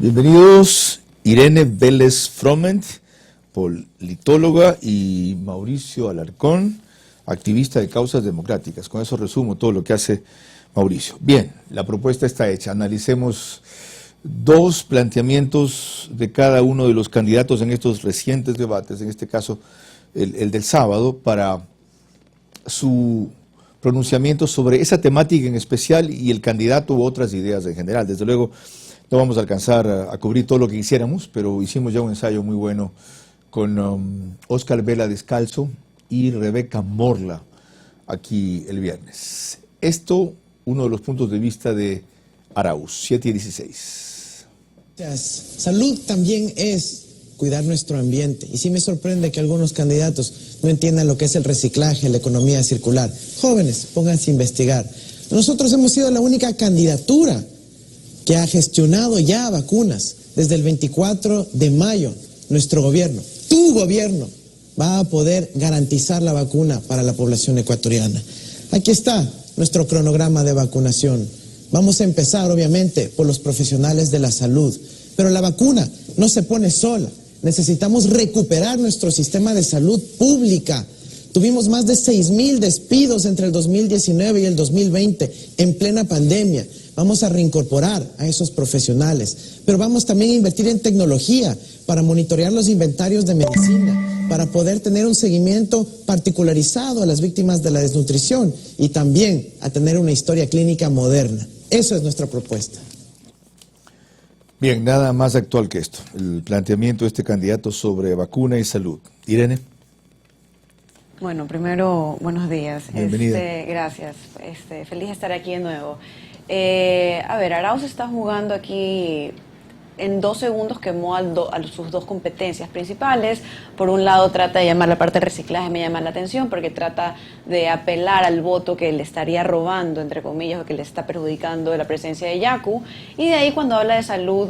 Bienvenidos, Irene Vélez Froment, politóloga, y Mauricio Alarcón, activista de causas democráticas. Con eso resumo todo lo que hace Mauricio. Bien, la propuesta está hecha. Analicemos dos planteamientos de cada uno de los candidatos en estos recientes debates, en este caso el del sábado, para su pronunciamiento sobre esa temática en especial y el candidato u otras ideas en general. Desde luego, no vamos a alcanzar a cubrir todo lo que quisiéramos, pero hicimos ya un ensayo muy bueno con Óscar Vela Descalzo y Rebeca Morla aquí el viernes. Esto, uno de los puntos de vista de Arauz, 7:16. Salud también es cuidar nuestro ambiente. Y sí me sorprende que algunos candidatos no entiendan lo que es el reciclaje, la economía circular. Jóvenes, pónganse a investigar. Nosotros hemos sido la única candidatura que ha gestionado ya vacunas desde el 24 de mayo. Nuestro gobierno, tu gobierno, va a poder garantizar la vacuna para la población ecuatoriana. Aquí está nuestro cronograma de vacunación. Vamos a empezar, obviamente, por los profesionales de la salud. Pero la vacuna no se pone sola. Necesitamos recuperar nuestro sistema de salud pública. Tuvimos más de 6,000 despidos entre el 2019 y el 2020 en plena pandemia. Vamos a reincorporar a esos profesionales, pero vamos también a invertir en tecnología para monitorear los inventarios de medicina, para poder tener un seguimiento particularizado a las víctimas de la desnutrición y también a tener una historia clínica moderna. Eso es nuestra propuesta. Bien, nada más actual que esto, el planteamiento de este candidato sobre vacuna y salud. Irene. Bueno, primero, buenos días. Bienvenida. Gracias. Feliz de estar aquí de nuevo. A ver, Arauz está jugando aquí. En 2 segundos quemó a sus dos competencias principales. Por un lado trata de llamar la parte de reciclaje, me llama la atención porque trata de apelar al voto que le estaría robando, entre comillas, o que le está perjudicando de la presencia de Yacu. Y de ahí cuando habla de salud,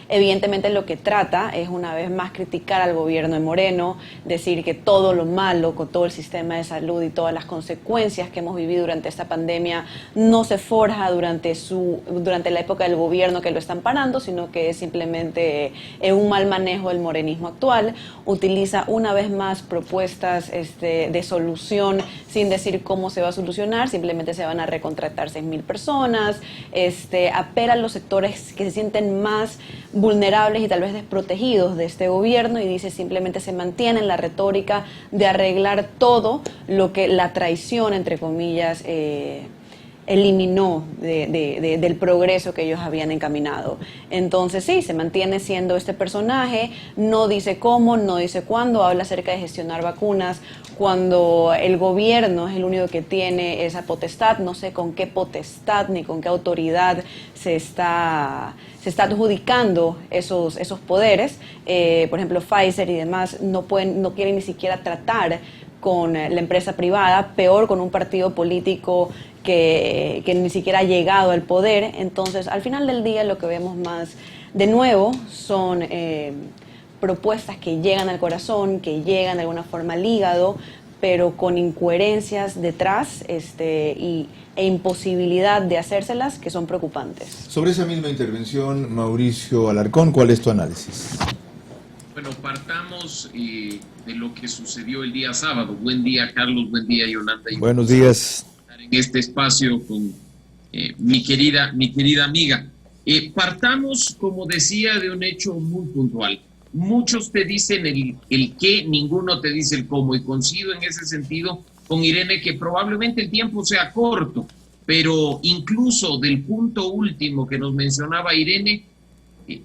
evidentemente lo que trata es una vez más criticar al gobierno de Moreno, decir que todo lo malo con todo el sistema de salud y todas las consecuencias que hemos vivido durante esta pandemia no se forja durante la época del gobierno que lo están parando, sino que es simplemente un mal manejo del morenismo actual. Utiliza una vez más propuestas de solución sin decir cómo se va a solucionar, simplemente se van a recontratar 6,000 personas, apela a los sectores que se sienten más vulnerables y tal vez desprotegidos de este gobierno y dice simplemente se mantiene en la retórica de arreglar todo lo que la traición, entre comillas, eliminó del progreso que ellos habían encaminado. Entonces sí, se mantiene siendo este personaje, no dice cómo, no dice cuándo, habla acerca de gestionar vacunas, cuando el gobierno es el único que tiene esa potestad, no sé con qué potestad ni con qué autoridad se está adjudicando esos poderes. Por ejemplo, Pfizer y demás no quieren ni siquiera tratar con la empresa privada, peor con un partido político que ni siquiera ha llegado al poder. Entonces, al final del día lo que vemos más de nuevo son propuestas que llegan al corazón, que llegan de alguna forma al hígado, pero con incoherencias detrás e imposibilidad de hacérselas que son preocupantes. Sobre esa misma intervención, Mauricio Alarcón, ¿cuál es tu análisis? Bueno, partamos de lo que sucedió el día sábado. Buen día, Carlos, buen día, Yolanda. Buenos días. En este espacio con mi querida amiga. Partamos, como decía, de un hecho muy puntual. Muchos te dicen el qué, ninguno te dice el cómo, y coincido en ese sentido con Irene que probablemente el tiempo sea corto, pero incluso del punto último que nos mencionaba Irene,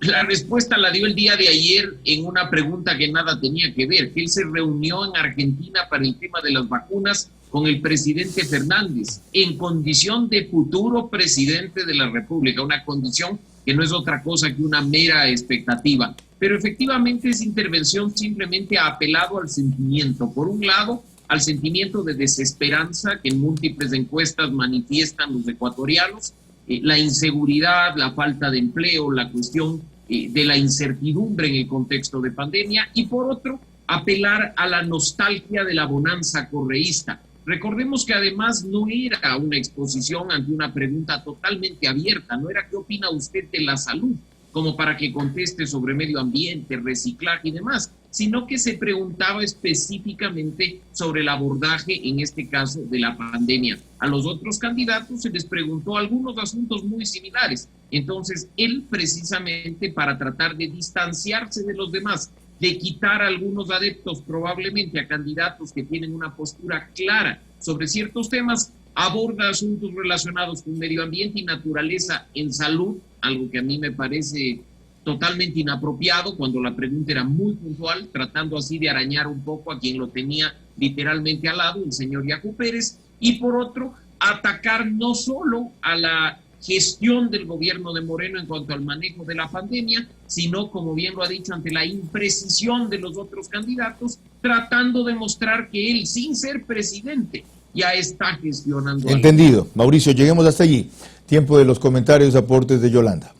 la respuesta la dio el día de ayer en una pregunta que nada tenía que ver, que él se reunió en Argentina para el tema de las vacunas con el presidente Fernández, en condición de futuro presidente de la República, una condición que no es otra cosa que una mera expectativa. Pero efectivamente esa intervención simplemente ha apelado al sentimiento. Por un lado, al sentimiento de desesperanza que en múltiples encuestas manifiestan los ecuatorianos, la inseguridad, la falta de empleo, la cuestión de la incertidumbre en el contexto de pandemia, y por otro, apelar a la nostalgia de la bonanza correísta. Recordemos que además no era una exposición ante una pregunta totalmente abierta, no era ¿qué opina usted de la salud?, como para que conteste sobre medio ambiente, reciclaje y demás, sino que se preguntaba específicamente sobre el abordaje, en este caso, de la pandemia. A los otros candidatos se les preguntó algunos asuntos muy similares. Entonces, él precisamente para tratar de distanciarse de los demás, de quitar a algunos adeptos probablemente a candidatos que tienen una postura clara sobre ciertos temas, aborda asuntos relacionados con medio ambiente y naturaleza en salud, algo que a mí me parece totalmente inapropiado cuando la pregunta era muy puntual, tratando así de arañar un poco a quien lo tenía literalmente al lado, el señor Yacu Pérez, y por otro, atacar no solo a la gestión del gobierno de Moreno en cuanto al manejo de la pandemia, sino, como bien lo ha dicho, ante la imprecisión de los otros candidatos, tratando de mostrar que él, sin ser presidente, ya está gestionando. Entendido. Algo. Mauricio, lleguemos hasta allí. Tiempo de los comentarios, aportes de Yolanda.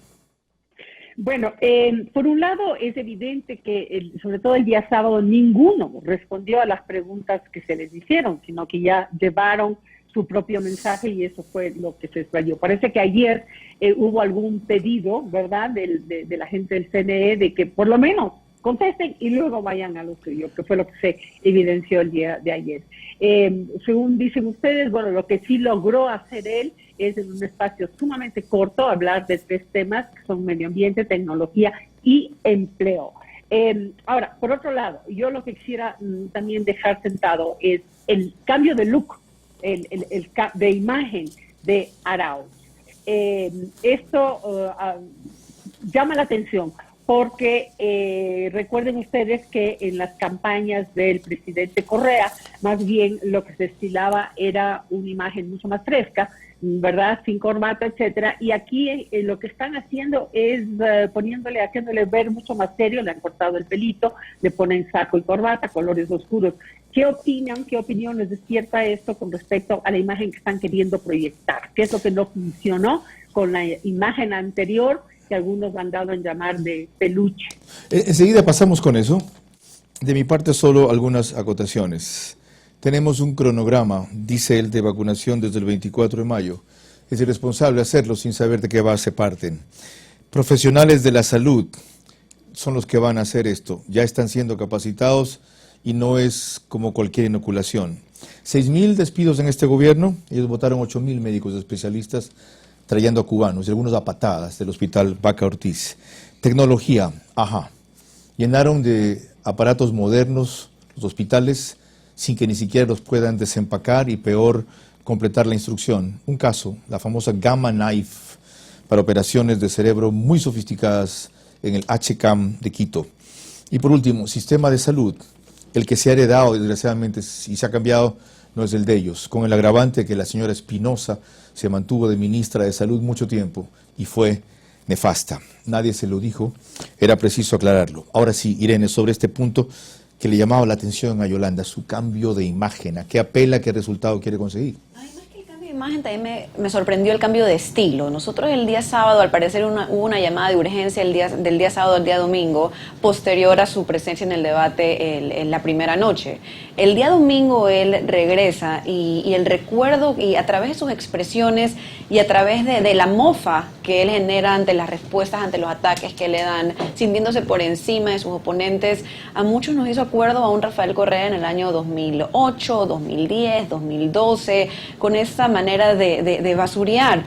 Bueno, por un lado es evidente que sobre todo el día sábado ninguno respondió a las preguntas que se les hicieron, sino que ya llevaron su propio mensaje y eso fue lo que se explayó. Parece que ayer hubo algún pedido, ¿verdad?, de la gente del CNE de que por lo menos contesten y luego vayan a lo suyo, que fue lo que se evidenció el día de ayer. Según dicen ustedes, bueno, lo que sí logró hacer él es en un espacio sumamente corto hablar de 3 temas que son medio ambiente, tecnología y empleo. Ahora, por otro lado, yo lo que quisiera también dejar sentado es el cambio de look, de imagen de Arauz. Esto llama la atención porque recuerden ustedes que en las campañas del presidente Correa, más bien lo que se estilaba era una imagen mucho más fresca, ¿verdad?, sin corbata, etcétera, y aquí lo que están haciendo es haciéndole ver mucho más serio, le han cortado el pelito, le ponen saco y corbata, colores oscuros. ¿Qué opinión les despierta esto con respecto a la imagen que están queriendo proyectar? ¿Qué es lo que no funcionó con la imagen anterior, que algunos han dado en llamar de peluche? Enseguida pasamos con eso. De mi parte solo algunas acotaciones. Tenemos un cronograma, dice él, de vacunación desde el 24 de mayo. Es irresponsable hacerlo sin saber de qué base parten. Profesionales de la salud son los que van a hacer esto. Ya están siendo capacitados y no es como cualquier inoculación. 6.000 despidos en este gobierno. Ellos votaron 8.000 médicos especialistas trayendo a cubanos y algunos a patadas del hospital Vaca Ortiz. Tecnología, llenaron de aparatos modernos los hospitales sin que ni siquiera los puedan desempacar y peor, completar la instrucción. Un caso, la famosa Gamma Knife para operaciones de cerebro muy sofisticadas en el HCAM de Quito. Y por último, sistema de salud, el que se ha heredado desgraciadamente y se ha cambiado no es el de ellos, con el agravante que la señora Espinosa se mantuvo de ministra de Salud mucho tiempo y fue nefasta. Nadie se lo dijo, era preciso aclararlo. Ahora sí, Irene, sobre este punto que le llamaba la atención a Yolanda, su cambio de imagen, ¿a qué apela, qué resultado quiere conseguir? Ay, más que el cambio de imagen, también me sorprendió el cambio de estilo. Nosotros el día sábado, al parecer hubo una llamada de urgencia del día sábado al día domingo, posterior a su presencia en el debate en la primera noche. El día domingo él regresa y el recuerdo, y a través de sus expresiones y a través de la mofa que él genera ante las respuestas, ante los ataques que le dan, sintiéndose por encima de sus oponentes, a muchos nos hizo acuerdo a un Rafael Correa en el año 2008, 2010, 2012, con esa manera de basurear,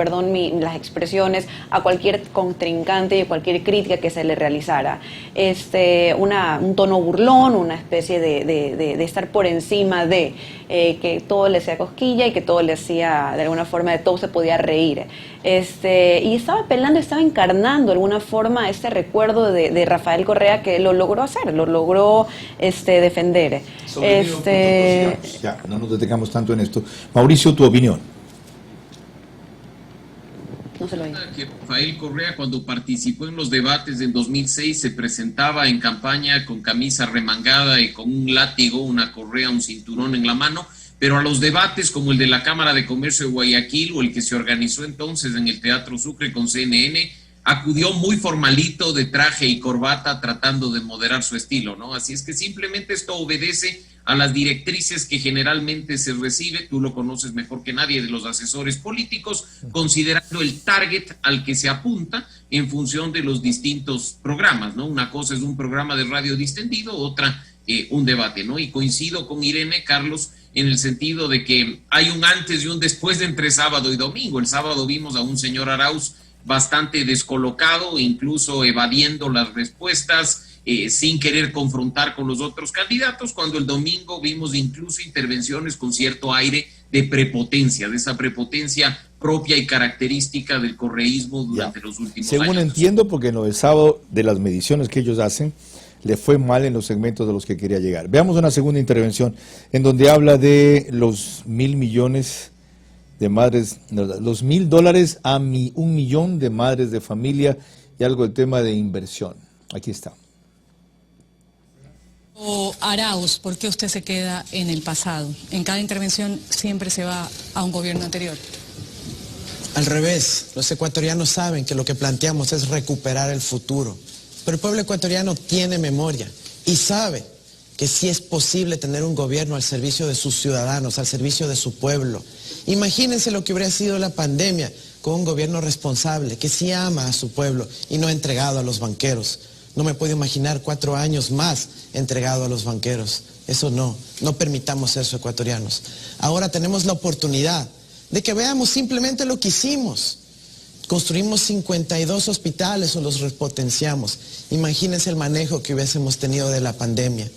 las expresiones, a cualquier contrincante y a cualquier crítica que se le realizara. Un tono burlón, una especie de estar por encima de que todo le hacía cosquilla y que todo le hacía, de alguna forma, de todo se podía reír. Y estaba apelando, estaba encarnando de alguna forma este recuerdo de Rafael Correa, que lo logró hacer, lo logró defender. Ya, no nos detengamos tanto en esto. Mauricio, tu opinión. No se lo oí. Que Rafael Correa, cuando participó en los debates en 2006, se presentaba en campaña con camisa remangada y con un látigo, una correa, un cinturón en la mano, pero a los debates como el de la Cámara de Comercio de Guayaquil o el que se organizó entonces en el Teatro Sucre con CNN, acudió muy formalito de traje y corbata tratando de moderar su estilo, ¿no? Así es que simplemente esto obedece a las directrices que generalmente se recibe, tú lo conoces mejor que nadie, de los asesores políticos, considerando el target al que se apunta en función de los distintos programas, ¿no? Una cosa es un programa de radio distendido, otra un debate, ¿no? Y coincido con Irene, Carlos, en el sentido de que hay un antes y un después de entre sábado y domingo. El sábado vimos a un señor Arauz bastante descolocado, incluso evadiendo las respuestas, sin querer confrontar con los otros candidatos, cuando el domingo vimos incluso intervenciones con cierto aire de prepotencia, de esa prepotencia propia y característica del correísmo durante los últimos años. Según entiendo, porque en lo del sábado, de las mediciones que ellos hacen, le fue mal en los segmentos de los que quería llegar. Veamos una segunda intervención en donde habla de los 1.000 millones de madres, los $1.000 a 1 millón de madres de familia y algo del tema de inversión. Aquí está. Arauz, ¿por qué usted se queda en el pasado? En cada intervención siempre se va a un gobierno anterior. Al revés, los ecuatorianos saben que lo que planteamos es recuperar el futuro. Pero el pueblo ecuatoriano tiene memoria y sabe que sí es posible tener un gobierno al servicio de sus ciudadanos, al servicio de su pueblo. Imagínense lo que hubiera sido la pandemia con un gobierno responsable, que sí ama a su pueblo y no entregado a los banqueros. No me puedo imaginar 4 años más entregado a los banqueros. Eso no permitamos eso, ecuatorianos. Ahora tenemos la oportunidad de que veamos simplemente lo que hicimos. Construimos 52 hospitales o los repotenciamos. Imagínense el manejo que hubiésemos tenido de la pandemia.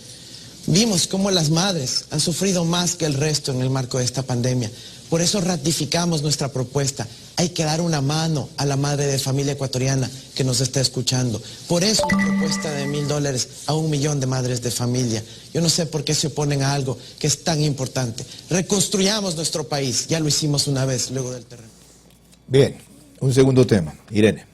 Vimos cómo las madres han sufrido más que el resto en el marco de esta pandemia. Por eso ratificamos nuestra propuesta. Hay que dar una mano a la madre de familia ecuatoriana que nos está escuchando. Por eso la propuesta de $1.000 a 1 millón de madres de familia. Yo no sé por qué se oponen a algo que es tan importante. Reconstruyamos nuestro país. Ya lo hicimos una vez, luego del terremoto. Bien, un segundo tema. Irene.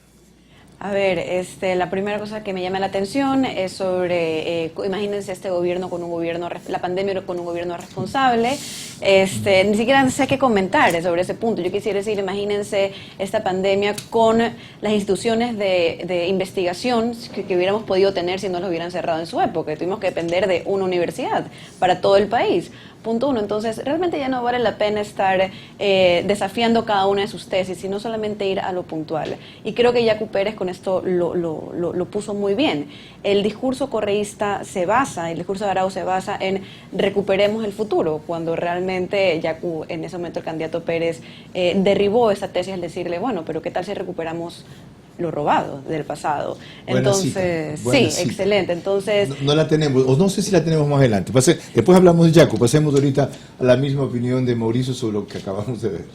A ver, la primera cosa que me llama la atención es sobre, imagínense este gobierno con un gobierno, la pandemia con un gobierno responsable. Ni siquiera sé qué comentar sobre ese punto. Yo quisiera decir, imagínense esta pandemia con las instituciones de investigación que hubiéramos podido tener si no las hubieran cerrado en su época. Tuvimos que depender de una universidad para todo el país. Punto 1. Entonces, realmente ya no vale la pena estar desafiando cada una de sus tesis, sino solamente ir a lo puntual. Y creo que Yacu Pérez con esto lo puso muy bien. El discurso correísta el discurso de Arauz se basa en recuperemos el futuro, cuando realmente Yacu, en ese momento el candidato Pérez, derribó esa tesis al decirle, bueno, pero ¿qué tal si recuperamos lo robado del pasado? Entonces, sí, cita. Excelente. Entonces, no la tenemos, o no sé si la tenemos más adelante. Después hablamos de Yacu, pasemos ahorita a la misma opinión de Mauricio sobre lo que acabamos de ver.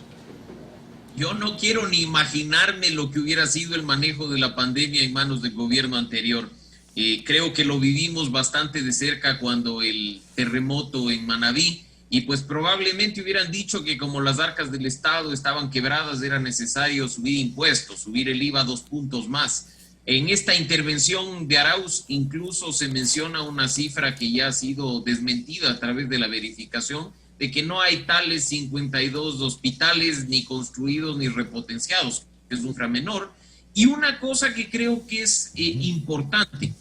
Yo no quiero ni imaginarme lo que hubiera sido el manejo de la pandemia en manos del gobierno anterior. Creo que lo vivimos bastante de cerca cuando el terremoto en Manabí, y pues probablemente hubieran dicho que como las arcas del Estado estaban quebradas era necesario subir impuestos, subir el IVA 2 puntos más. En esta intervención de Arauz incluso se menciona una cifra que ya ha sido desmentida a través de la verificación, de que no hay tales 52 hospitales ni construidos ni repotenciados, que es un menor. Y una cosa que creo que es importante,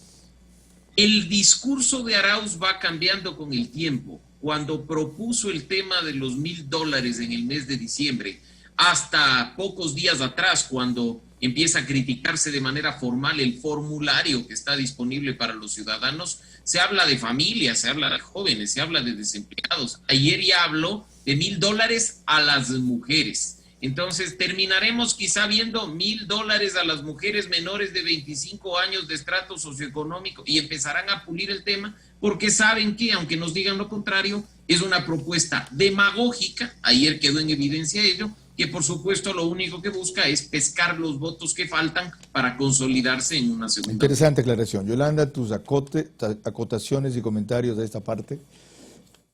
el discurso de Arauz va cambiando con el tiempo. Cuando propuso el tema de los $1.000 en el mes de diciembre, hasta pocos días atrás, cuando empieza a criticarse de manera formal el formulario que está disponible para los ciudadanos, se habla de familias, se habla de jóvenes, se habla de desempleados. Ayer ya habló de $1.000 a las mujeres. Entonces terminaremos quizá viendo $1.000 a las mujeres menores de 25 años de estrato socioeconómico y empezarán a pulir el tema porque saben que, aunque nos digan lo contrario, es una propuesta demagógica, ayer quedó en evidencia ello, que por supuesto lo único que busca es pescar los votos que faltan para consolidarse en una segunda. Interesante aclaración. Yolanda, tus acotaciones y comentarios de esta parte.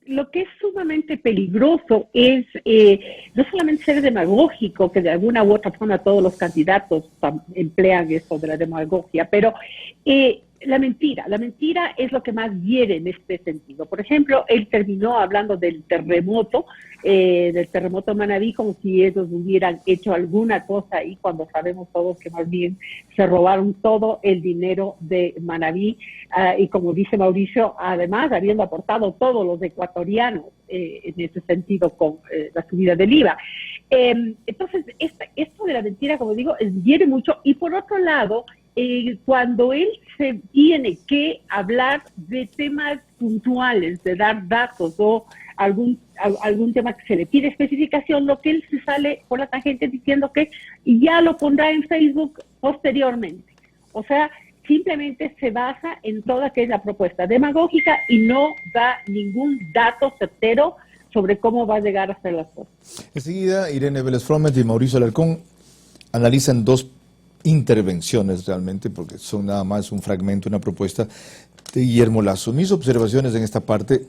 Lo que es sumamente peligroso es no solamente ser demagógico, que de alguna u otra forma todos los candidatos emplean eso de la demagogia, pero La mentira es lo que más hiere en este sentido. Por ejemplo, él terminó hablando del terremoto Manabí, como si ellos hubieran hecho alguna cosa ahí, cuando sabemos todos que más bien se robaron todo el dinero de Manabí, y como dice Mauricio, además habiendo aportado todos los ecuatorianos en ese sentido con la subida del IVA. Entonces, esto de la mentira, como digo, hiere mucho. Y por otro lado, cuando él se tiene que hablar de temas puntuales, de dar datos o algún tema que se le pide especificación, lo que él se sale por la tangente diciendo que ya lo pondrá en Facebook posteriormente. O sea, simplemente se basa en toda aquella propuesta demagógica y no da ningún dato certero sobre cómo va a llegar a hacer las cosas. Enseguida, Irene Vélez Froment y Mauricio Alarcón analizan dos intervenciones realmente, porque son nada más un fragmento, una propuesta de Guillermo Lasso. Mis observaciones en esta parte: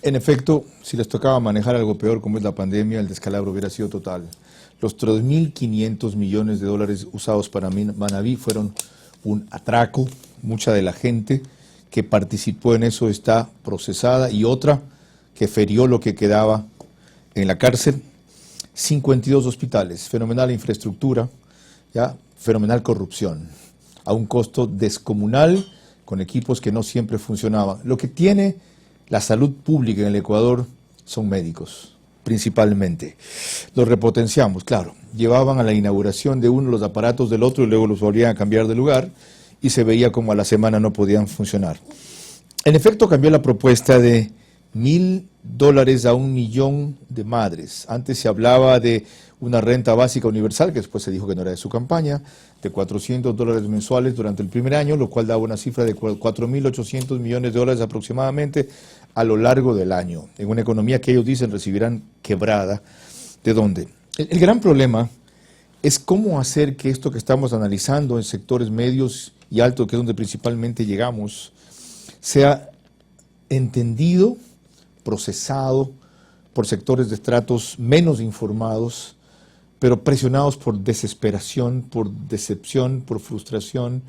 en efecto, si les tocaba manejar algo peor como es la pandemia, el descalabro hubiera sido total. Los 3.500 millones de dólares usados para Manabí fueron un atraco. Mucha de la gente que participó en eso está procesada, y otra que ferió lo que quedaba en la cárcel. 52 hospitales, fenomenal infraestructura, ya, fenomenal corrupción, a un costo descomunal, con equipos que no siempre funcionaban. Lo que tiene la salud pública en el Ecuador son médicos, principalmente. Los repotenciamos, claro. Llevaban a la inauguración de uno los aparatos del otro y luego los volvían a cambiar de lugar, y se veía como a la semana no podían funcionar. En efecto, cambió la propuesta de $1.000 a 1 millón de madres. Antes se hablaba de una renta básica universal, que después se dijo que no era de su campaña, de $400 mensuales durante el primer año, lo cual daba una cifra de 4.800 millones de dólares aproximadamente a lo largo del año, en una economía que ellos dicen recibirán quebrada. ¿De dónde? El gran problema es cómo hacer que esto que estamos analizando en sectores medios y altos, que es donde principalmente llegamos, sea entendido, procesado por sectores de estratos menos informados, pero presionados por desesperación, por decepción, por frustración,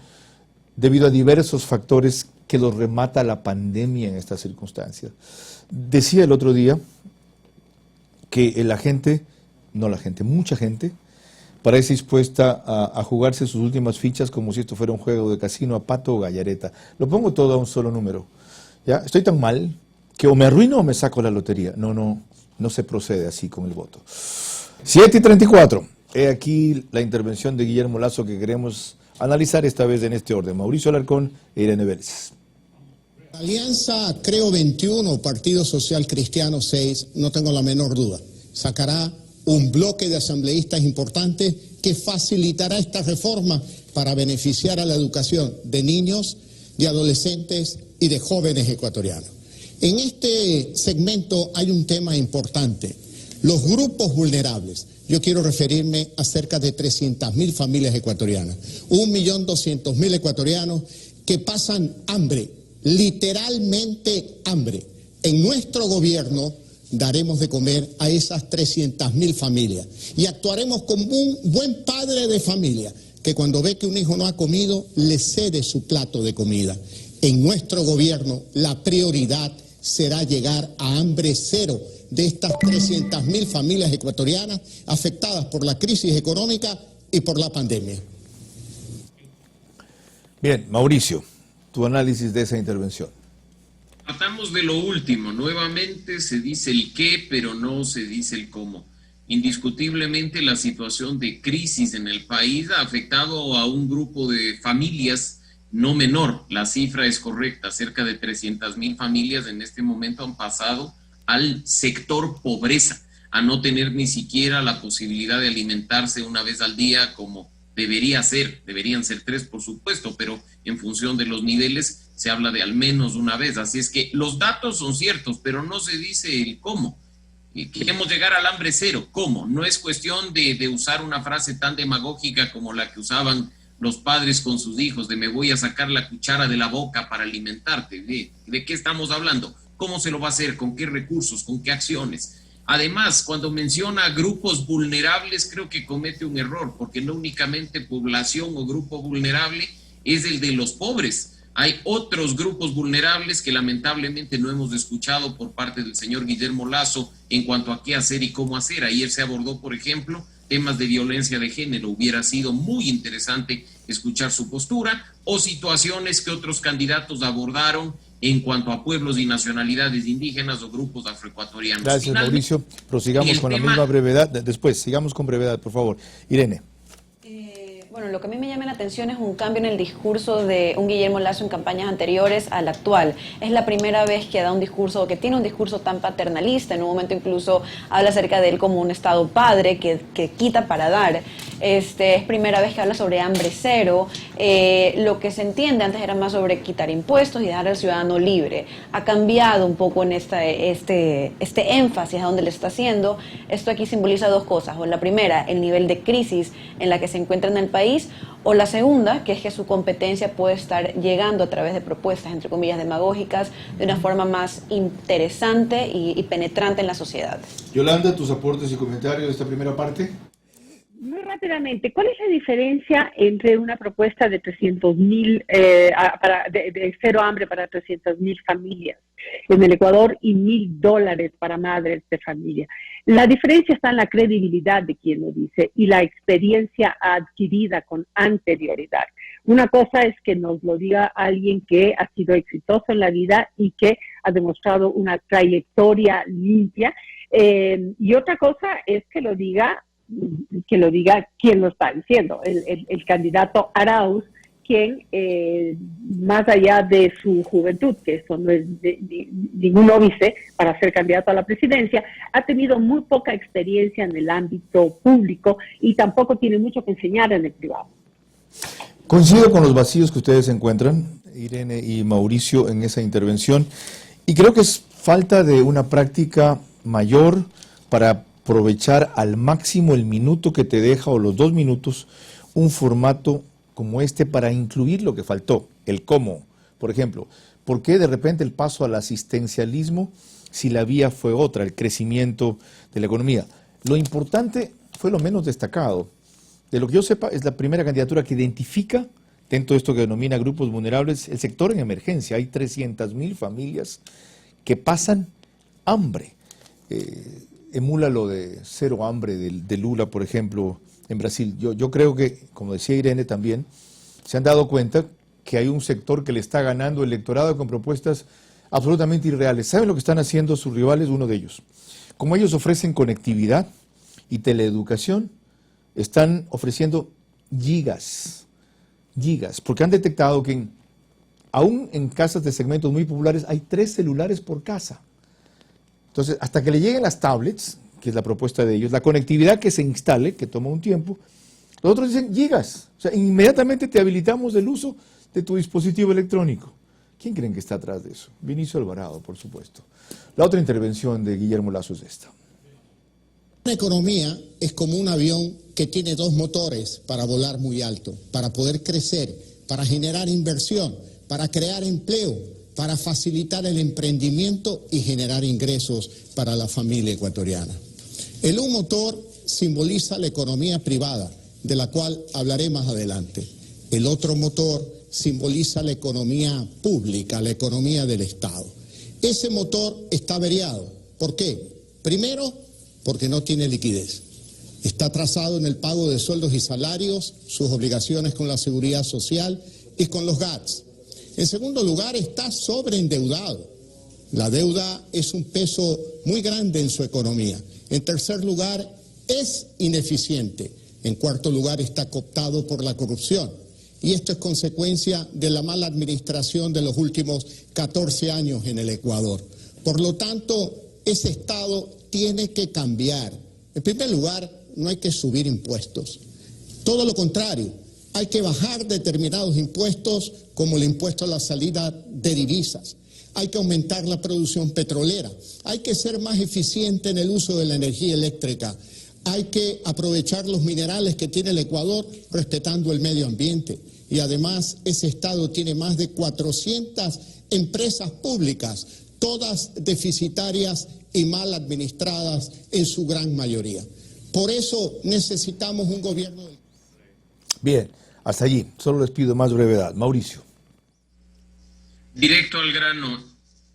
debido a diversos factores que los remata la pandemia en estas circunstancias. Decía el otro día que mucha gente parece dispuesta a jugarse sus últimas fichas como si esto fuera un juego de casino, a pato o gallareta. Lo pongo todo a un solo número. ¿Ya? Estoy tan mal que o me arruino o me saco la lotería. No se procede así con el voto. 7:34. He aquí la intervención de Guillermo Lasso que queremos analizar esta vez en este orden. Mauricio Alarcón e Irene Vélez. Alianza Creo 21, Partido Social Cristiano 6, no tengo la menor duda, sacará un bloque de asambleístas importantes que facilitará esta reforma para beneficiar a la educación de niños, de adolescentes y de jóvenes ecuatorianos. En este segmento hay un tema importante, los grupos vulnerables. Yo quiero referirme a cerca de 300.000 familias ecuatorianas, 1.200.000 ecuatorianos que pasan hambre, literalmente hambre. En nuestro gobierno daremos de comer a esas 300.000 familias y actuaremos como un buen padre de familia que cuando ve que un hijo no ha comido, le cede su plato de comida. En nuestro gobierno la prioridad será llegar a hambre cero de estas 300.000 familias ecuatorianas afectadas por la crisis económica y por la pandemia. Bien, Mauricio, tu análisis de esa intervención. Tratamos de lo último. Nuevamente se dice el qué, pero no se dice el cómo. Indiscutiblemente la situación de crisis en el país ha afectado a un grupo de familias no menor. La cifra es correcta, cerca de 300.000 familias en este momento han pasado al sector pobreza, a no tener ni siquiera la posibilidad de alimentarse una vez al día como debería ser. Deberían ser 3, por supuesto, pero en función de los niveles se habla de al menos una vez. Así es que los datos son ciertos, pero no se dice el cómo. Queremos llegar al hambre cero. ¿Cómo? No es cuestión de usar una frase tan demagógica como la que usaban los padres con sus hijos, de me voy a sacar la cuchara de la boca para alimentarte. ¿De qué estamos hablando? ¿Cómo se lo va a hacer? ¿Con qué recursos? ¿Con qué acciones? Además, cuando menciona grupos vulnerables, creo que comete un error, porque no únicamente población o grupo vulnerable es el de los pobres. Hay otros grupos vulnerables que lamentablemente no hemos escuchado por parte del señor Guillermo Lasso en cuanto a qué hacer y cómo hacer. Ayer se abordó, por ejemplo, temas de violencia de género. Hubiera sido muy interesante escuchar su postura, o situaciones que otros candidatos abordaron en cuanto a pueblos y nacionalidades indígenas o grupos afroecuatorianos. Gracias, Finalmente, Mauricio. Prosigamos con la misma brevedad. Después, sigamos con brevedad, por favor. Irene. Bueno, lo que a mí me llama la atención es un cambio en el discurso de un Guillermo Lasso en campañas anteriores al actual. Es la primera vez que da un discurso, que tiene un discurso tan paternalista. En un momento incluso habla acerca de él como un Estado padre que quita para dar. Es primera vez que habla sobre hambre cero. Lo que se entiende antes era más sobre quitar impuestos y dejar al ciudadano libre. Ha cambiado un poco en este énfasis a donde le está haciendo. Esto aquí simboliza dos cosas. O la primera, el nivel de crisis en la que se encuentra en el país, o la segunda, que es que su competencia puede estar llegando a través de propuestas, entre comillas, demagógicas, de una forma más interesante y penetrante en la sociedad. Yolanda, tus aportes y comentarios de esta primera parte. Muy rápidamente, ¿cuál es la diferencia entre una propuesta de 300.000, de cero hambre para 300.000 familias en el Ecuador y $1.000 para madres de familia? La diferencia está en la credibilidad de quien lo dice y la experiencia adquirida con anterioridad. Una cosa es que nos lo diga alguien que ha sido exitoso en la vida y que ha demostrado una trayectoria limpia, y otra cosa es que lo diga quien lo está diciendo, el candidato Arauz, quien, más allá de su juventud, que eso no es ningún óbice para ser candidato a la presidencia, ha tenido muy poca experiencia en el ámbito público y tampoco tiene mucho que enseñar en el privado. Coincido con los vacíos que ustedes encuentran, Irene y Mauricio, en esa intervención, y creo que es falta de una práctica mayor para aprovechar al máximo el minuto que te deja, o los 2 minutos, un formato como este para incluir lo que faltó, el cómo. Por ejemplo, ¿por qué de repente el paso al asistencialismo si la vía fue otra, el crecimiento de la economía? Lo importante fue lo menos destacado. De lo que yo sepa, es la primera candidatura que identifica, dentro de esto que denomina grupos vulnerables, el sector en emergencia. Hay 300.000 familias que pasan hambre. Emula lo de cero hambre de Lula, por ejemplo, en Brasil. Yo creo que, como decía Irene también, se han dado cuenta que hay un sector que le está ganando el electorado con propuestas absolutamente irreales. ¿Saben lo que están haciendo sus rivales? Uno de ellos. Como ellos ofrecen conectividad y teleeducación, están ofreciendo gigas, porque han detectado que aún en casas de segmentos muy populares hay 3 celulares por casa. Entonces, hasta que le lleguen las tablets, que es la propuesta de ellos, la conectividad que se instale, que toma un tiempo, los otros dicen gigas. O sea, inmediatamente te habilitamos el uso de tu dispositivo electrónico. ¿Quién creen que está atrás de eso? Vinicio Alvarado, por supuesto. La otra intervención de Guillermo Lasso es esta. Una economía es como un avión que tiene 2 motores para volar muy alto, para poder crecer, para generar inversión, para crear empleo, para facilitar el emprendimiento y generar ingresos para la familia ecuatoriana. El un motor simboliza la economía privada, de la cual hablaré más adelante. El otro motor simboliza la economía pública, la economía del Estado. Ese motor está averiado. ¿Por qué? Primero, porque no tiene liquidez. Está atrasado en el pago de sueldos y salarios, sus obligaciones con la seguridad social y con los GATS. En segundo lugar, está sobreendeudado. La deuda es un peso muy grande en su economía. En tercer lugar, es ineficiente. En cuarto lugar, está cooptado por la corrupción. Y esto es consecuencia de la mala administración de los últimos 14 años en el Ecuador. Por lo tanto, ese Estado tiene que cambiar. En primer lugar, no hay que subir impuestos. Todo lo contrario. Hay que bajar determinados impuestos, como el impuesto a la salida de divisas. Hay que aumentar la producción petrolera. Hay que ser más eficiente en el uso de la energía eléctrica. Hay que aprovechar los minerales que tiene el Ecuador respetando el medio ambiente. Y además, ese Estado tiene más de 400 empresas públicas, todas deficitarias y mal administradas en su gran mayoría. Por eso necesitamos un gobierno... Bien. Hasta allí, solo les pido más brevedad. Mauricio. Directo al grano.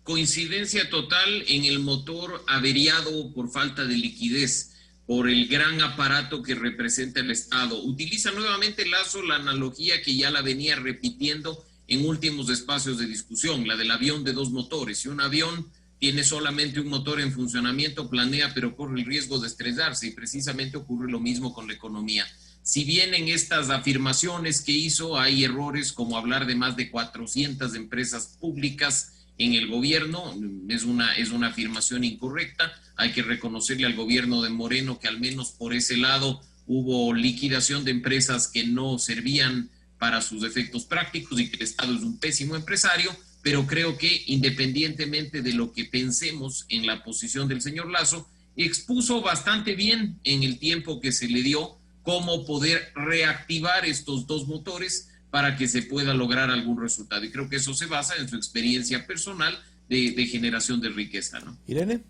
Coincidencia total en el motor averiado por falta de liquidez, por el gran aparato que representa el Estado. Utiliza nuevamente Lazo la analogía que ya la venía repitiendo en últimos espacios de discusión, la del avión de dos motores. Si un avión tiene solamente un motor en funcionamiento, planea, pero corre el riesgo de estrellarse, y precisamente ocurre lo mismo con la economía. Si bien en estas afirmaciones que hizo hay errores, como hablar de más de 400 empresas públicas en el gobierno, es una afirmación incorrecta. Hay que reconocerle al gobierno de Moreno que al menos por ese lado hubo liquidación de empresas que no servían para sus efectos prácticos y que el Estado es un pésimo empresario, pero creo que independientemente de lo que pensemos en la posición del señor Lazo, expuso bastante bien en el tiempo que se le dio cómo poder reactivar estos dos motores para que se pueda lograr algún resultado. Y creo que eso se basa en su experiencia personal de generación de riqueza, ¿no? Irene.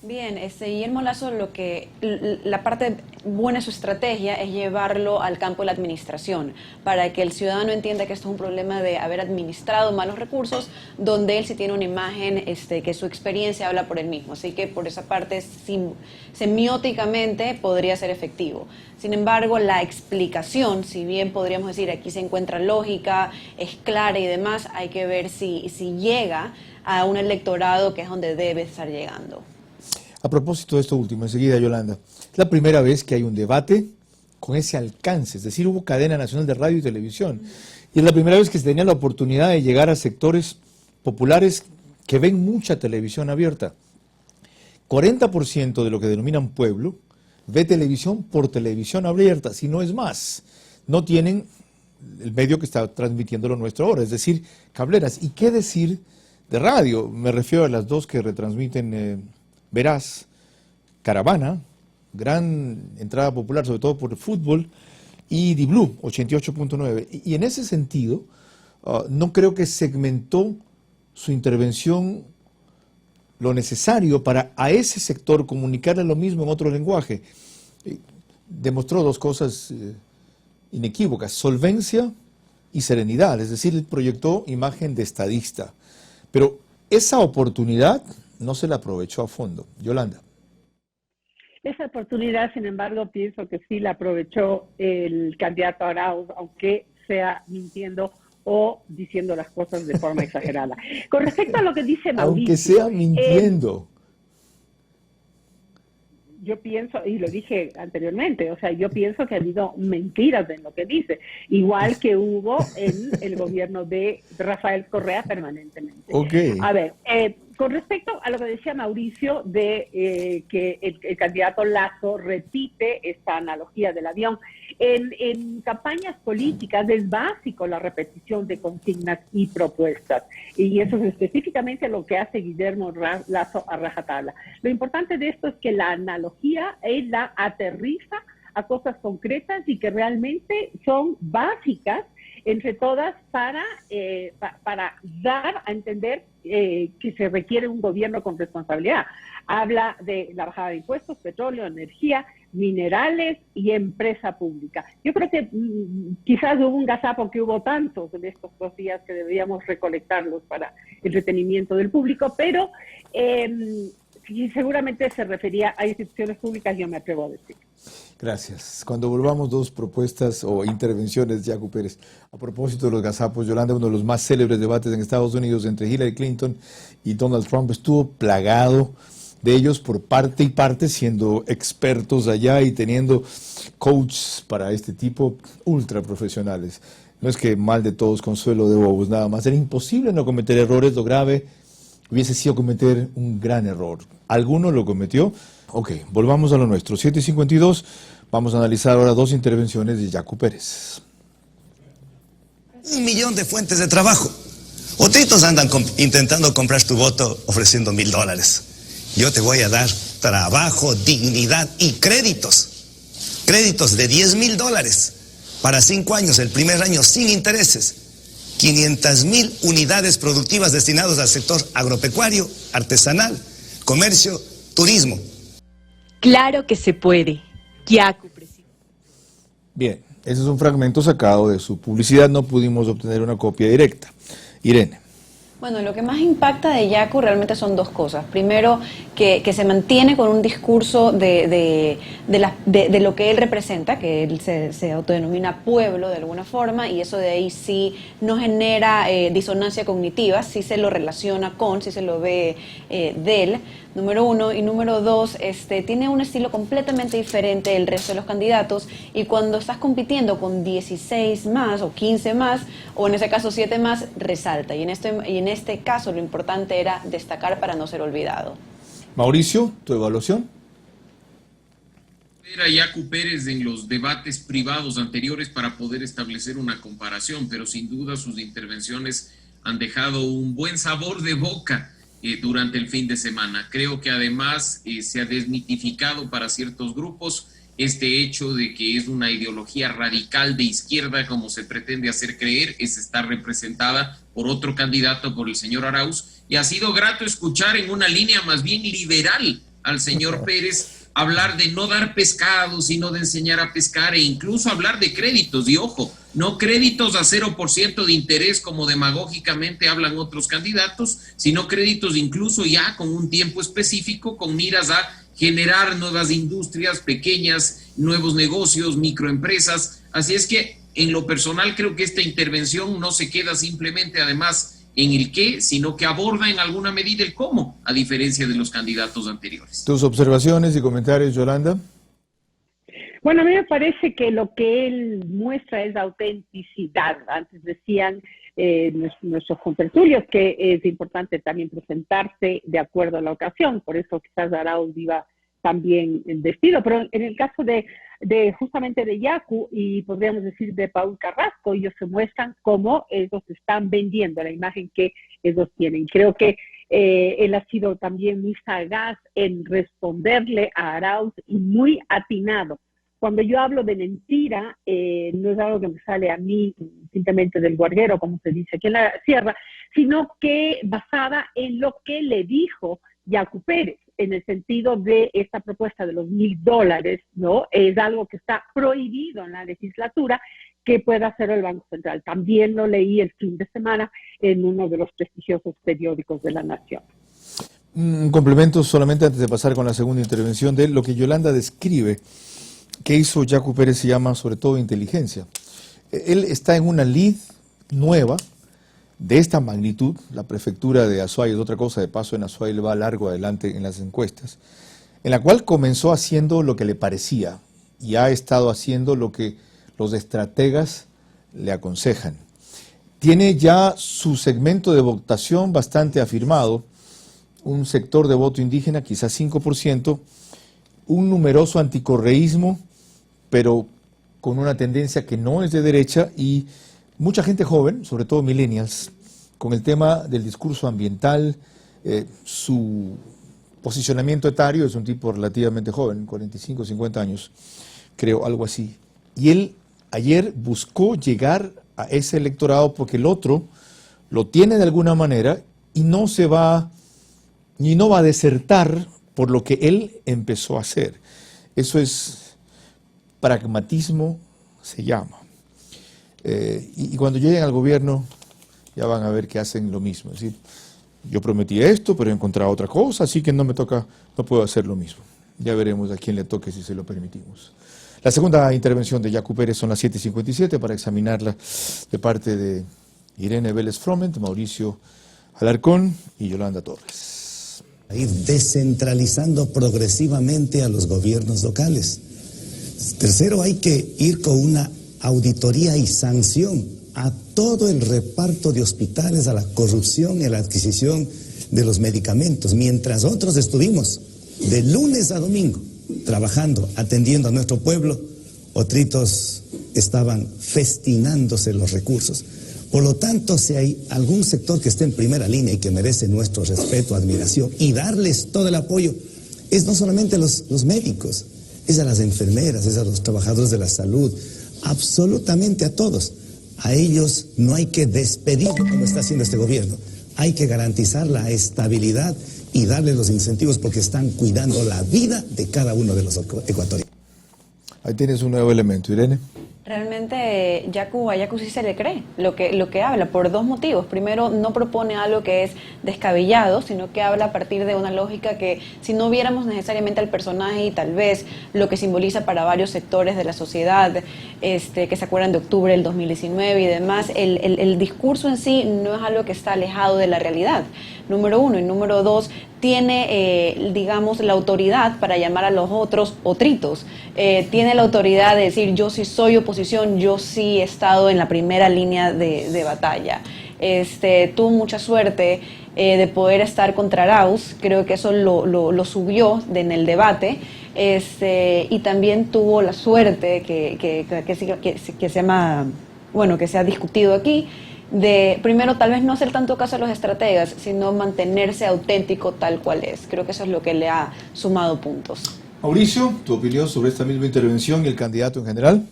Bien, Guillermo Lazo, la parte buena de su estrategia es llevarlo al campo de la administración, para que el ciudadano entienda que esto es un problema de haber administrado malos recursos, donde él sí tiene una imagen que su experiencia habla por él mismo. Así que por esa parte, semióticamente, podría ser efectivo. Sin embargo, la explicación, si bien podríamos decir aquí se encuentra lógica, es clara y demás, hay que ver si llega a un electorado que es donde debe estar llegando. A propósito de esto último, enseguida, Yolanda, es la primera vez que hay un debate con ese alcance, es decir, hubo cadena nacional de radio y televisión, y es la primera vez que se tenía la oportunidad de llegar a sectores populares que ven mucha televisión abierta. 40% de lo que denominan pueblo ve televisión por televisión abierta, si no es más. No tienen el medio que está transmitiendo lo nuestro ahora, es decir, cableras. ¿Y qué decir de radio? Me refiero a las dos que retransmiten Veraz, Caravana, gran entrada popular, sobre todo por el fútbol, y Di-Blue, 88.9. Y en ese sentido, no creo que segmentó su intervención lo necesario para a ese sector comunicarle lo mismo en otro lenguaje. Demostró dos cosas inequívocas, solvencia y serenidad, es decir, proyectó imagen de estadista. Pero esa oportunidad no se la aprovechó a fondo. Yolanda. Esa oportunidad, sin embargo, pienso que sí la aprovechó el candidato Arauz, aunque sea mintiendo o diciendo las cosas de forma exagerada. Con respecto a lo que dice Mauricio... Aunque sea mintiendo. Yo pienso, y lo dije anteriormente, o sea, yo pienso que ha habido mentiras en lo que dice, igual que hubo en el gobierno de Rafael Correa permanentemente. Okay. A ver, con respecto a lo que decía Mauricio de que el candidato Lazo repite esta analogía del avión, en campañas políticas es básico la repetición de consignas y propuestas, y eso es específicamente lo que hace Guillermo Lazo a rajatabla. Lo importante de esto es que la analogía él la aterriza a cosas concretas y que realmente son básicas entre todas para dar a entender que se requiere un gobierno con responsabilidad. Habla de la bajada de impuestos, petróleo, energía, minerales y empresa pública. Yo creo que quizás hubo un gazapo que hubo tantos en estos 2 días que deberíamos recolectarlos para entretenimiento del público, pero seguramente se refería a instituciones públicas, yo me atrevo a decir. Gracias. Cuando volvamos, 2 propuestas o intervenciones, Yacu Pérez. A propósito de los gazapos, Yolanda, uno de los más célebres debates en Estados Unidos entre Hillary Clinton y Donald Trump estuvo plagado de ellos por parte y parte, siendo expertos allá y teniendo coaches para este tipo ultra profesionales. No es que mal de todos, consuelo de bobos, nada más. Era imposible no cometer errores, lo grave hubiese sido cometer un gran error. ¿Alguno lo cometió? Ok, volvamos a lo nuestro. 7:52, vamos a analizar ahora 2 intervenciones de Yacu Pérez. 1 millón de fuentes de trabajo. Otros andan intentando comprar tu voto ofreciendo $1,000. Yo te voy a dar trabajo, dignidad y créditos. Créditos de $10,000 para 5 años, el primer año sin intereses. 500,000 unidades productivas destinadas al sector agropecuario, artesanal, comercio, turismo. Claro que se puede. Yacu, presidente. Bien, ese es un fragmento sacado de su publicidad, no pudimos obtener una copia directa. Irene. Bueno, lo que más impacta de Yaku realmente son dos cosas. Primero, que se mantiene con un discurso de lo que él representa, que él se autodenomina pueblo de alguna forma, y eso de ahí sí no genera disonancia cognitiva, sí se lo relaciona con, sí se lo ve de él, número uno. Y número dos, tiene un estilo completamente diferente del resto de los candidatos, y cuando estás compitiendo con 16 más o 15 más, o en ese caso 7 más, resalta. Y en este caso lo importante era destacar para no ser olvidado. Mauricio, tu evaluación. Era Yaku Pérez en los debates privados anteriores para poder establecer una comparación, pero sin duda sus intervenciones han dejado un buen sabor de boca durante el fin de semana. Creo que además se ha desmitificado para ciertos grupos este hecho de que es una ideología radical de izquierda, como se pretende hacer creer, es estar representada por otro candidato, por el señor Arauz, y ha sido grato escuchar en una línea más bien liberal al señor Pérez hablar de no dar pescado, sino de enseñar a pescar, e incluso hablar de créditos, y ojo, no créditos a 0% de interés como demagógicamente hablan otros candidatos, sino créditos incluso ya con un tiempo específico, con miras a generar nuevas industrias pequeñas, nuevos negocios, microempresas. Así es que en lo personal creo que esta intervención no se queda simplemente además en el qué, sino que aborda en alguna medida el cómo, a diferencia de los candidatos anteriores. Tus observaciones y comentarios, Yolanda. Bueno, a mí me parece que lo que él muestra es autenticidad. Antes decían nuestros contertulios que es importante también presentarse de acuerdo a la ocasión, por eso quizás Arauz iba también vestido, pero en el caso de justamente de Yaku y podríamos decir de Paul Carrasco, ellos se muestran como ellos están vendiendo la imagen que ellos tienen. Creo que él ha sido también muy sagaz en responderle a Arauz y muy atinado. Cuando yo hablo de mentira, no es algo que me sale a mí simplemente del guarguero, como se dice aquí en la sierra, sino que basada en lo que le dijo Yaku Pérez, en el sentido de esta propuesta de los $1,000, ¿no? Es algo que está prohibido en la legislatura que pueda hacer el Banco Central. También lo leí el fin de semana en uno de los prestigiosos periódicos de la Nación. Un complemento solamente antes de pasar con la segunda intervención de él. Lo que Yolanda describe que hizo Yaku Pérez se llama sobre todo inteligencia. Él está en una lid nueva de esta magnitud. La prefectura de Azuay es otra cosa, de paso en Azuay le va largo adelante en las encuestas, en la cual comenzó haciendo lo que le parecía y ha estado haciendo lo que los estrategas le aconsejan. Tiene ya su segmento de votación bastante afirmado, un sector de voto indígena, quizás 5%, un numeroso anticorreísmo, pero con una tendencia que no es de derecha, y mucha gente joven, sobre todo millennials, con el tema del discurso ambiental. Su posicionamiento etario es un tipo relativamente joven, 45, 50 años, creo, algo así. Y él ayer buscó llegar a ese electorado porque el otro lo tiene de alguna manera y no va a desertar por lo que él empezó a hacer. Eso es pragmatismo, se llama. Y cuando lleguen al gobierno ya van a ver que hacen lo mismo. Es decir, yo prometí esto, pero he encontrado otra cosa, así que no puedo hacer lo mismo. Ya veremos a quién le toque si se lo permitimos. La segunda intervención de Yaku Pérez son las 7:57 para examinarla de parte de Irene Vélez Froment, Mauricio Alarcón y Yolanda Torres. Ir descentralizando progresivamente a los gobiernos locales. Tercero, hay que ir con una auditoría y sanción a todo el reparto de hospitales, a la corrupción y a la adquisición de los medicamentos. Mientras otros estuvimos de lunes a domingo trabajando, atendiendo a nuestro pueblo, otros estaban festinándose los recursos. Por lo tanto, si hay algún sector que esté en primera línea y que merece nuestro respeto, admiración y darles todo el apoyo, es no solamente los médicos, es a las enfermeras, es a los trabajadores de la salud, absolutamente a todos. A ellos no hay que despedir como está haciendo este gobierno, hay que garantizar la estabilidad y darles los incentivos porque están cuidando la vida de cada uno de los ecuatorianos. Ahí tienes un nuevo elemento, Irene. Realmente a Yacu sí se le cree lo que habla por dos motivos. Primero, no propone algo que es descabellado, sino que habla a partir de una lógica que si no viéramos necesariamente al personaje y tal vez lo que simboliza para varios sectores de la sociedad, que se acuerdan de octubre del 2019 y demás, el discurso en sí no es algo que está alejado de la realidad, número uno. Y número dos, tiene, digamos, la autoridad para llamar a los otros otritos. Tiene la autoridad de decir, yo sí soy oposición, yo sí he estado en la primera línea de batalla. Tuvo mucha suerte de poder estar contra Arauz, creo que eso lo subió en el debate, y también tuvo la suerte que se llama, bueno, que se ha discutido aquí, de primero tal vez no hacer tanto caso a los estrategas, sino mantenerse auténtico tal cual es. Creo que eso es lo que le ha sumado puntos. Mauricio, tu opinión sobre esta misma intervención y el candidato en general.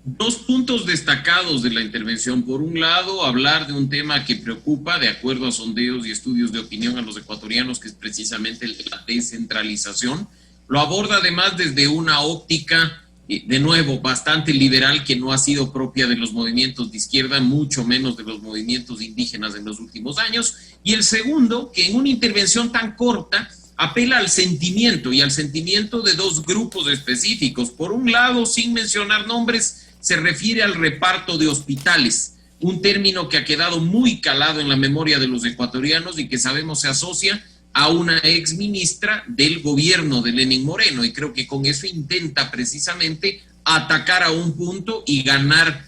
Dos puntos destacados de la intervención. Por un lado, hablar de un tema que preocupa, de acuerdo a sondeos y estudios de opinión a los ecuatorianos, que es precisamente el de la descentralización. Lo aborda además desde una óptica, de nuevo, bastante liberal, que no ha sido propia de los movimientos de izquierda, mucho menos de los movimientos indígenas en los últimos años. Y el segundo, que en una intervención tan corta apela al sentimiento y al sentimiento de dos grupos específicos. Por un lado, sin mencionar nombres, se refiere al reparto de hospitales, un término que ha quedado muy calado en la memoria de los ecuatorianos y que sabemos se asocia a una exministra del gobierno de Lenín Moreno, y creo que con eso intenta precisamente atacar a un punto y ganar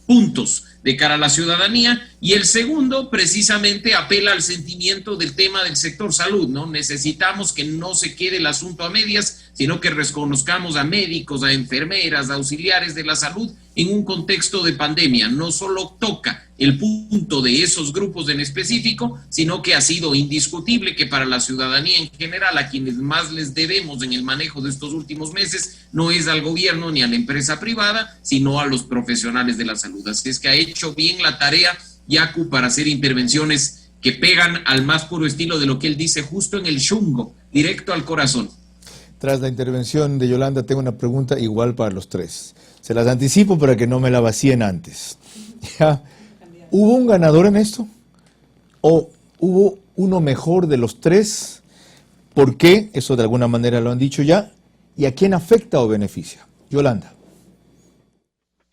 puntos de cara a la ciudadanía. Y el segundo precisamente apela al sentimiento del tema del sector salud, ¿no? Necesitamos que no se quede el asunto a medias, sino que reconozcamos a médicos, a enfermeras, a auxiliares de la salud en un contexto de pandemia. No solo toca el punto de esos grupos en específico, sino que ha sido indiscutible que para la ciudadanía en general, a quienes más les debemos en el manejo de estos últimos meses, no es al gobierno ni a la empresa privada, sino a los profesionales de la salud. Así es que ha hecho bien la tarea Yacu para hacer intervenciones que pegan al más puro estilo de lo que él dice, justo en el chungo, directo al corazón. Tras la intervención de Yolanda, tengo una pregunta igual para los tres. Se las anticipo para que no me la vacíen antes. ¿Ya? ¿Hubo un ganador en esto? ¿O hubo uno mejor de los tres? ¿Por qué? Eso de alguna manera lo han dicho ya. ¿Y a quién afecta o beneficia? Yolanda.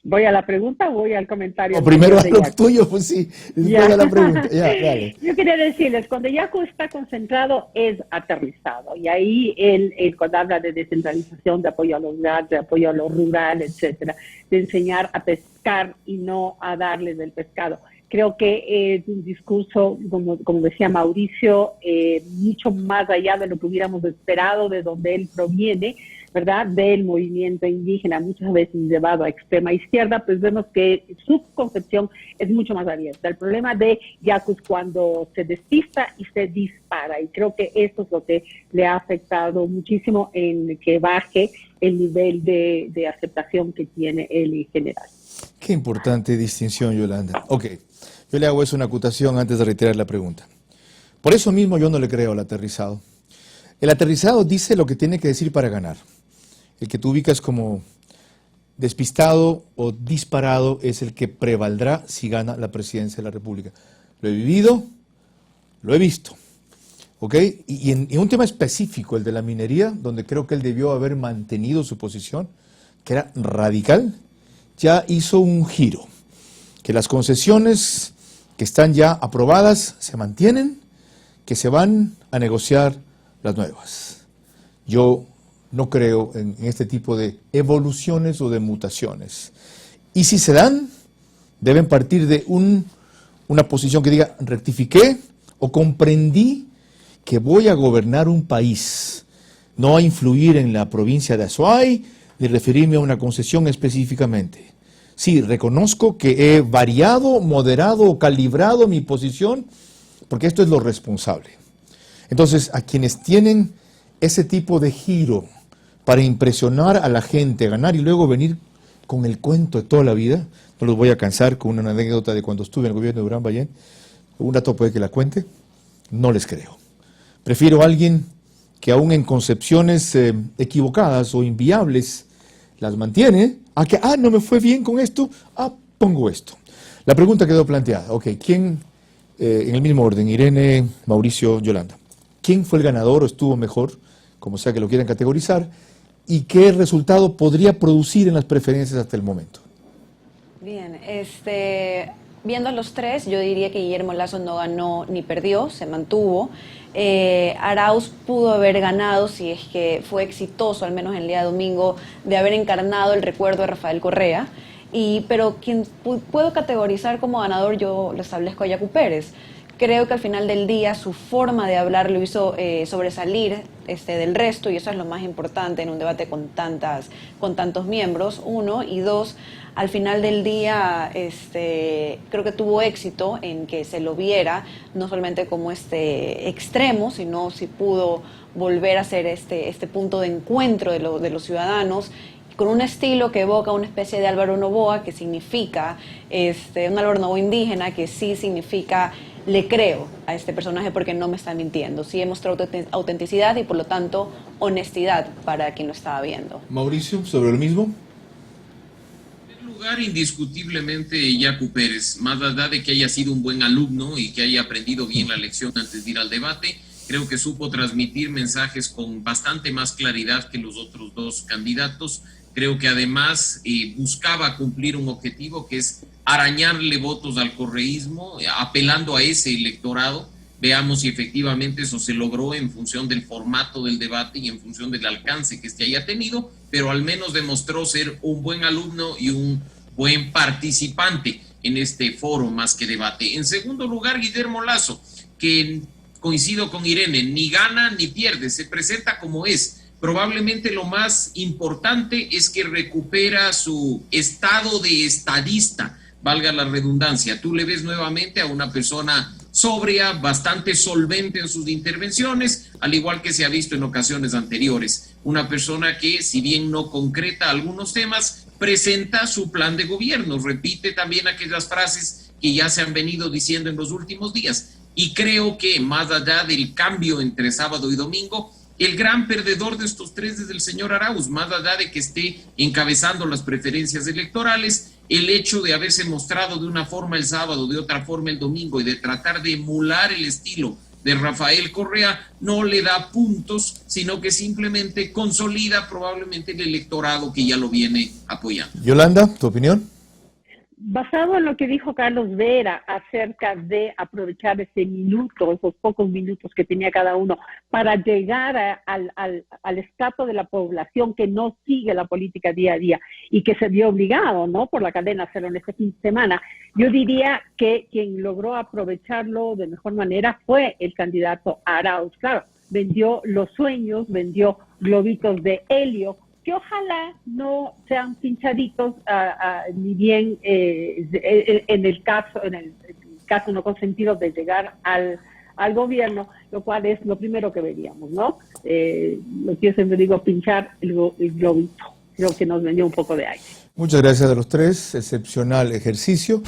¿Voy a la pregunta o voy al comentario? O primero a lo tuyo, pues sí. Después a la pregunta. Ya, dale. Yo quería decirles, cuando Yacu está concentrado, es aterrizado. Y ahí él cuando habla de descentralización, de apoyo a los grandes, de apoyo a lo rural, etcétera, de enseñar a pescar y no a darles el pescado. Creo que es un discurso, como decía Mauricio, mucho más allá de lo que hubiéramos esperado, de donde él proviene, ¿verdad?, del movimiento indígena, muchas veces llevado a extrema izquierda, pues vemos que su concepción es mucho más abierta. El problema de Yacu es cuando se despista y se dispara, y creo que esto es lo que le ha afectado muchísimo en que baje el nivel de aceptación que tiene él en general. Qué importante distinción, Yolanda. Ok, yo le hago eso una acotación antes de retirar la pregunta. Por eso mismo yo no le creo al aterrizado. El aterrizado dice lo que tiene que decir para ganar. El que tú ubicas como despistado o disparado es el que prevaldrá si gana la presidencia de la República. Lo he vivido, lo he visto. ¿Ok? Y en un tema específico, el de la minería, donde creo que él debió haber mantenido su posición, que era radical, ya hizo un giro. Que las concesiones que están ya aprobadas se mantienen, que se van a negociar las nuevas. Yo no creo en este tipo de evoluciones o de mutaciones. Y si se dan, deben partir de una posición que diga, rectifiqué o comprendí que voy a gobernar un país, no a influir en la provincia de Azuay, ni referirme a una concesión específicamente. Sí, reconozco que he variado, moderado o calibrado mi posición, porque esto es lo responsable. Entonces, a quienes tienen ese tipo de giro para impresionar a la gente, ganar y luego venir con el cuento de toda la vida, no los voy a cansar con una anécdota de cuando estuve en el gobierno de Durán Ballén, un dato puede que la cuente, no les creo. Prefiero a alguien que aún en concepciones equivocadas o inviables las mantiene, a que, no me fue bien con esto, pongo esto. La pregunta quedó planteada. Ok, ¿quién, en el mismo orden, Irene, Mauricio, Yolanda, quién fue el ganador o estuvo mejor, como sea que lo quieran categorizar, y qué resultado podría producir en las preferencias hasta el momento? Bien, viendo a los tres, yo diría que Guillermo Lasso no ganó ni perdió, se mantuvo. Arauz pudo haber ganado si es que fue exitoso, al menos el día domingo, de haber encarnado el recuerdo de Rafael Correa. Pero quien puedo categorizar como ganador, yo lo establezco a Yacu Pérez. Creo que al final del día su forma de hablar lo hizo sobresalir del resto, y eso es lo más importante en un debate con tantos miembros, uno, y dos, al final del día creo que tuvo éxito en que se lo viera no solamente como extremo, sino si pudo volver a ser este punto de encuentro de los ciudadanos, con un estilo que evoca una especie de Álvaro Noboa, que significa un Álvaro Noboa indígena, que sí significa le creo a este personaje porque no me está mintiendo. Sí he mostrado autenticidad y por lo tanto honestidad para quien lo estaba viendo. Mauricio, ¿sobre lo mismo? En primer lugar, indiscutiblemente Yacu Pérez, más allá de que haya sido un buen alumno y que haya aprendido bien la lección antes de ir al debate, creo que supo transmitir mensajes con bastante más claridad que los otros dos candidatos. Creo que además buscaba cumplir un objetivo, que es arañarle votos al correísmo, apelando a ese electorado. Veamos si efectivamente eso se logró en función del formato del debate y en función del alcance que haya tenido, pero al menos demostró ser un buen alumno y un buen participante en este foro más que debate. En segundo lugar, Guillermo Lasso, que coincido con Irene, ni gana ni pierde, se presenta como es. Probablemente lo más importante es que recupera su estado de estadista, valga la redundancia. Tú le ves nuevamente a una persona sobria, bastante solvente en sus intervenciones, al igual que se ha visto en ocasiones anteriores. Una persona que, si bien no concreta algunos temas, presenta su plan de gobierno, repite también aquellas frases que ya se han venido diciendo en los últimos días. Y creo que más allá del cambio entre sábado y domingo, el gran perdedor de estos tres es el señor Arauz, más allá de que esté encabezando las preferencias electorales. El hecho de haberse mostrado de una forma el sábado, de otra forma el domingo, y de tratar de emular el estilo de Rafael Correa no le da puntos, sino que simplemente consolida probablemente el electorado que ya lo viene apoyando. Yolanda, ¿tu opinión? Basado en lo que dijo Carlos Vera acerca de aprovechar ese minuto, esos pocos minutos que tenía cada uno, para llegar al estrato de la población que no sigue la política día a día y que se vio obligado, ¿no?, por la cadena a hacerlo en este fin de semana, yo diría que quien logró aprovecharlo de mejor manera fue el candidato Arauz. Claro, vendió los sueños, vendió globitos de helio, que ojalá no sean pinchaditos ni bien en el caso no consentido de llegar al gobierno, lo cual es lo primero que veríamos, ¿no? Lo que yo siempre digo, pinchar el globito. Creo que nos vendió un poco de aire. Muchas gracias a los tres, excepcional ejercicio.